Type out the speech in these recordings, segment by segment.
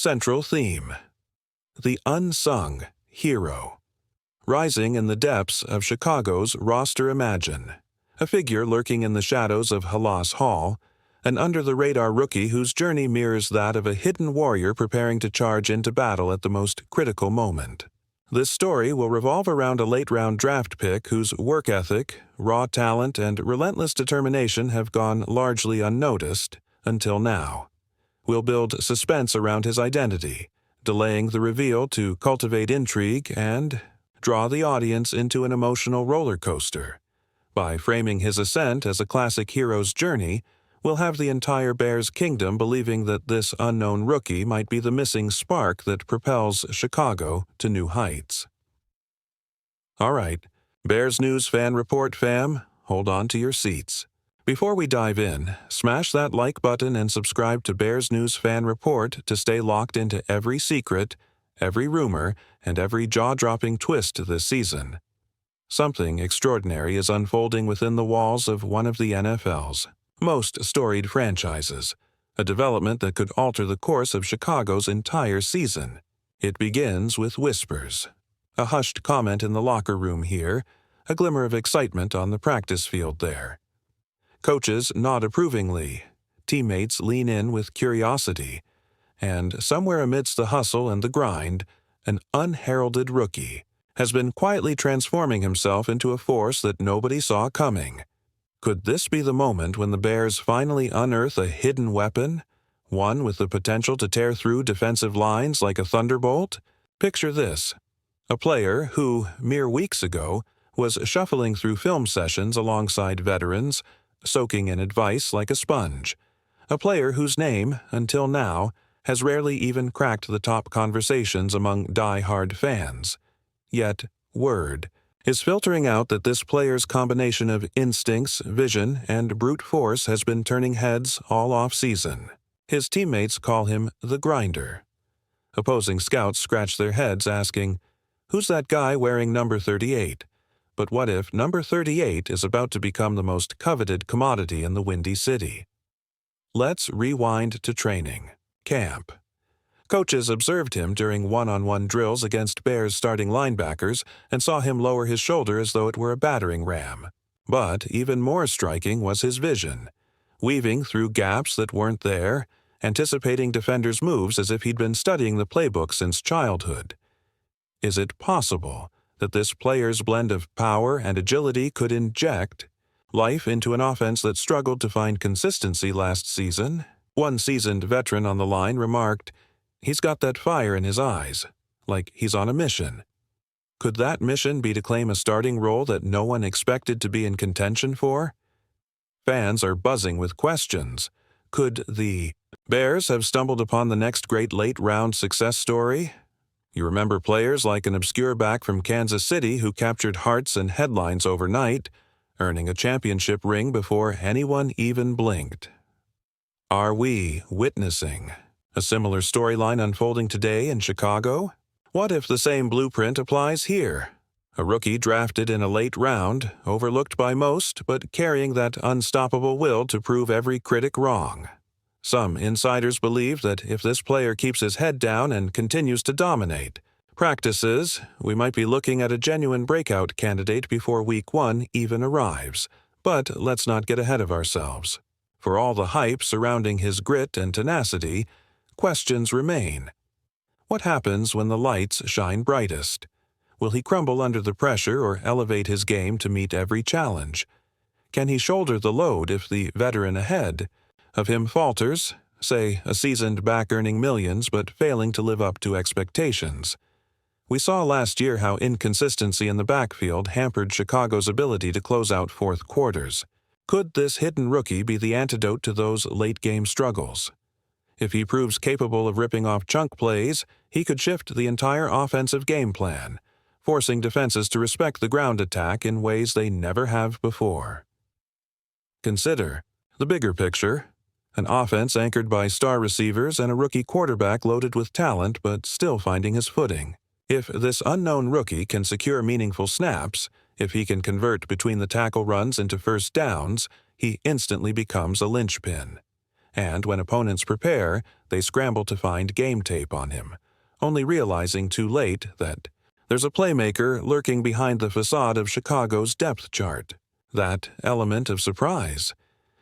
central theme: the unsung hero. Rising in the depths of Chicago's roster imagine, a figure lurking in the shadows of Halas Hall, an under-the-radar rookie whose journey mirrors that of a hidden warrior preparing to charge into battle at the most critical moment. This story will revolve around a late-round draft pick whose work ethic, raw talent, and relentless determination have gone largely unnoticed until now. We'll build suspense around his identity, delaying the reveal to cultivate intrigue and draw the audience into an emotional roller coaster. By framing his ascent as a classic hero's journey, we'll have the entire Bears kingdom believing that this unknown rookie might be the missing spark that propels Chicago to new heights. All right, Bears News Fan Report fam, hold on to your seats. Before we dive in, smash that like button and subscribe to Bears News Fan Report to stay locked into every secret, every rumor, and every jaw-dropping twist this season. Something extraordinary is unfolding within the walls of one of the NFL's most storied franchises, a development that could alter the course of Chicago's entire season. It begins with whispers, a hushed comment in the locker room here, a glimmer of excitement on the practice field there. Coaches nod approvingly, teammates lean in with curiosity, and somewhere amidst the hustle and the grind, an unheralded rookie has been quietly transforming himself into a force that nobody saw coming. Could this be the moment when the Bears finally unearth a hidden weapon, one with the potential to tear through defensive lines like a thunderbolt? Picture this: a player who, mere weeks ago, was shuffling through film sessions alongside veterans, soaking in advice like a sponge. A player whose name, until now, has rarely even cracked the top conversations among die-hard fans. Yet, word is filtering out that this player's combination of instincts, vision, and brute force has been turning heads all off-season. His teammates call him the Grinder. Opposing scouts scratch their heads asking, "Who's that guy wearing number 38? But what if number 38 is about to become the most coveted commodity in the Windy City?" Let's rewind to training camp. Coaches observed him during one-on-one drills against Bears starting linebackers and saw him lower his shoulder as though it were a battering ram. But even more striking was his vision, weaving through gaps that weren't there, anticipating defenders' moves as if he'd been studying the playbook since childhood. Is it possible that this player's blend of power and agility could inject life into an offense that struggled to find consistency last season? One seasoned veteran on the line remarked, "He's got that fire in his eyes, like he's on a mission." Could that mission be to claim a starting role that no one expected to be in contention for? Fans are buzzing with questions. Could the Bears have stumbled upon the next great late-round success story? You remember players like an obscure back from Kansas City who captured hearts and headlines overnight, earning a championship ring before anyone even blinked. Are we witnessing a similar storyline unfolding today in Chicago? What if the same blueprint applies here? A rookie drafted in a late round, overlooked by most, but carrying that unstoppable will to prove every critic wrong. Some insiders believe that if this player keeps his head down and continues to dominate practices, we might be looking at a genuine breakout candidate before Week 1 even arrives. But let's not get ahead of ourselves. For all the hype surrounding his grit and tenacity, questions remain. What happens when the lights shine brightest? Will he crumble under the pressure or elevate his game to meet every challenge? Can he shoulder the load if the veteran ahead of him falters, say a seasoned back earning millions but failing to live up to expectations? We saw last year how inconsistency in the backfield hampered Chicago's ability to close out fourth quarters. Could this hidden rookie be the antidote to those late-game struggles? If he proves capable of ripping off chunk plays, he could shift the entire offensive game plan, forcing defenses to respect the ground attack in ways they never have before. Consider the bigger picture: an offense anchored by star receivers and a rookie quarterback loaded with talent but still finding his footing. If this unknown rookie can secure meaningful snaps, if he can convert between the tackle runs into first downs, he instantly becomes a linchpin. and when opponents prepare, they scramble to find game tape on him, only realizing too late that there's a playmaker lurking behind the facade of Chicago's depth chart. That element of surprise.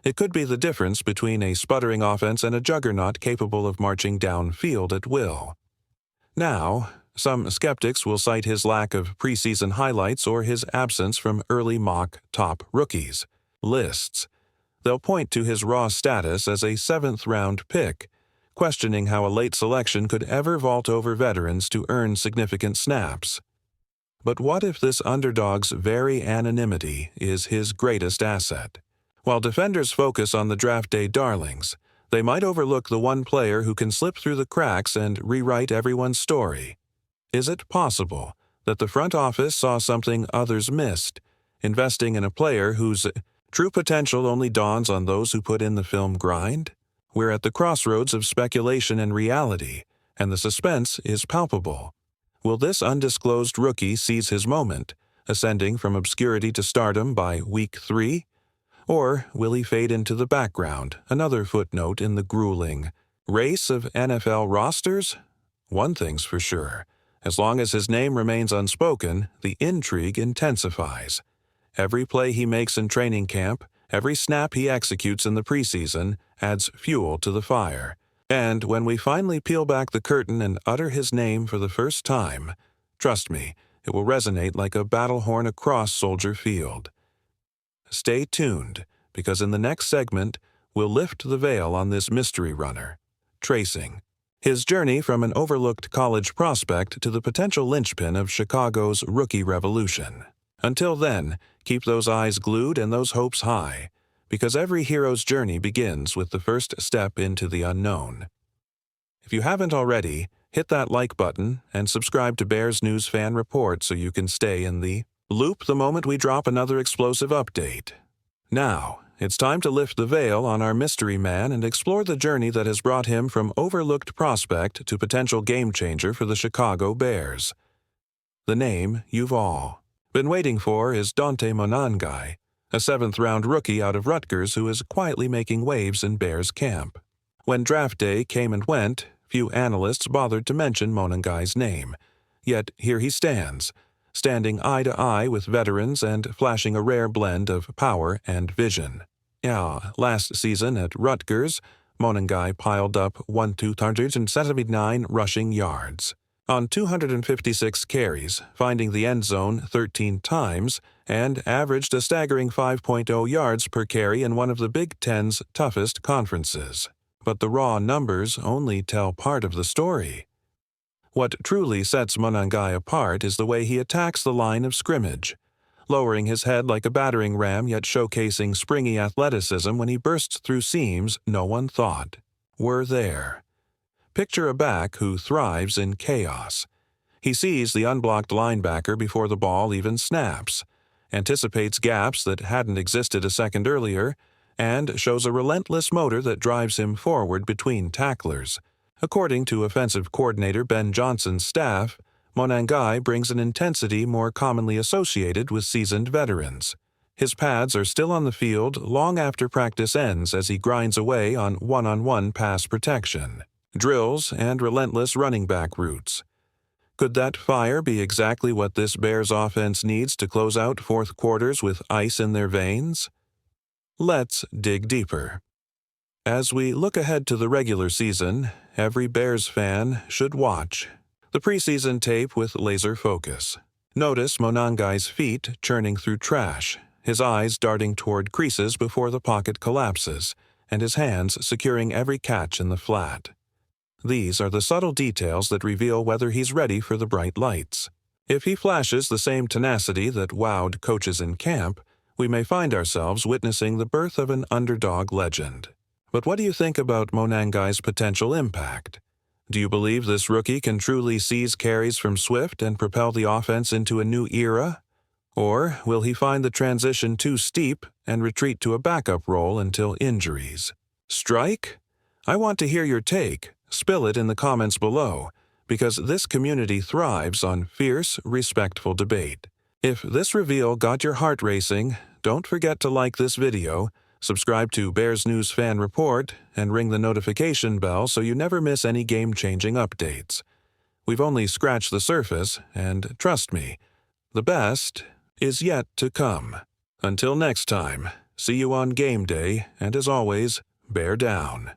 It could be the difference between a sputtering offense and a juggernaut capable of marching downfield at will. Now, some skeptics will cite his lack of preseason highlights or his absence from early mock top rookies lists. They'll point to his raw status as a seventh-round pick, questioning how a late selection could ever vault over veterans to earn significant snaps. But what if this underdog's very anonymity is his greatest asset? While defenders focus on the draft day darlings, they might overlook the one player who can slip through the cracks and rewrite everyone's story. Is it possible that the front office saw something others missed, investing in a player whose true potential only dawns on those who put in the film grind? We're at the crossroads of speculation and reality, and the suspense is palpable. Will this undisclosed rookie seize his moment, ascending from obscurity to stardom by week 3? Or will he fade into the background, another footnote in the grueling race of NFL rosters? One thing's for sure. As long as his name remains unspoken, the intrigue intensifies. Every play he makes in training camp, every snap he executes in the preseason, adds fuel to the fire. And when we finally peel back the curtain and utter his name for the first time, trust me, it will resonate like a battle horn across Soldier Field. Stay tuned, because in the next segment, we'll lift the veil on this mystery runner, tracing his journey from an overlooked college prospect to the potential linchpin of Chicago's rookie revolution. Until then, keep those eyes glued and those hopes high, because every hero's journey begins with the first step into the unknown. If you haven't already, hit that like button and subscribe to Bears News Fan Report so you can stay in the loop the moment we drop another explosive update. Now, it's time to lift the veil on our mystery man and explore the journey that has brought him from overlooked prospect to potential game-changer for the Chicago Bears. The name you've all been waiting for is Dante Monangai, a seventh-round rookie out of Rutgers who is quietly making waves in Bears camp. When draft day came and went, few analysts bothered to mention Monangai's name. Yet here he stands, standing eye to eye with veterans and flashing a rare blend of power and vision. Last season at Rutgers, Monangai piled up 1,279 rushing yards on 256 carries, finding the end zone 13 times, and averaged a staggering 5.0 yards per carry in one of the Big Ten's toughest conferences. But the raw numbers only tell part of the story. What truly sets Monangai apart is the way he attacks the line of scrimmage, lowering his head like a battering ram yet showcasing springy athleticism when he bursts through seams no one thought were there. Picture a back who thrives in chaos. He sees the unblocked linebacker before the ball even snaps, anticipates gaps that hadn't existed a second earlier, and shows a relentless motor that drives him forward between tacklers. According to offensive coordinator Ben Johnson's staff, Monangai brings an intensity more commonly associated with seasoned veterans. His pads are still on the field long after practice ends as he grinds away on one-on-one pass protection, drills, and relentless running back routes. Could that fire be exactly what this Bears offense needs to close out fourth quarters with ice in their veins? Let's dig deeper. As we look ahead to the regular season, every Bears fan should watch the preseason tape with laser focus. Notice Monangai's feet churning through trash, his eyes darting toward creases before the pocket collapses, and his hands securing every catch in the flat. These are the subtle details that reveal whether he's ready for the bright lights. If he flashes the same tenacity that wowed coaches in camp, we may find ourselves witnessing the birth of an underdog legend. But what do you think about Monangai's potential impact? Do you believe this rookie can truly seize carries from Swift and propel the offense into a new era? Or will he find the transition too steep and retreat to a backup role until injuries strike? I want to hear your take. Spill it in the comments below, because this community thrives on fierce, respectful debate. If this reveal got your heart racing, don't forget to like this video, Subscribe to Bears News Fan Report and ring the notification bell so you never miss any game-changing updates. We've only scratched the surface, and trust me, the best is yet to come. Until next time, see you on game day, and as always, bear down.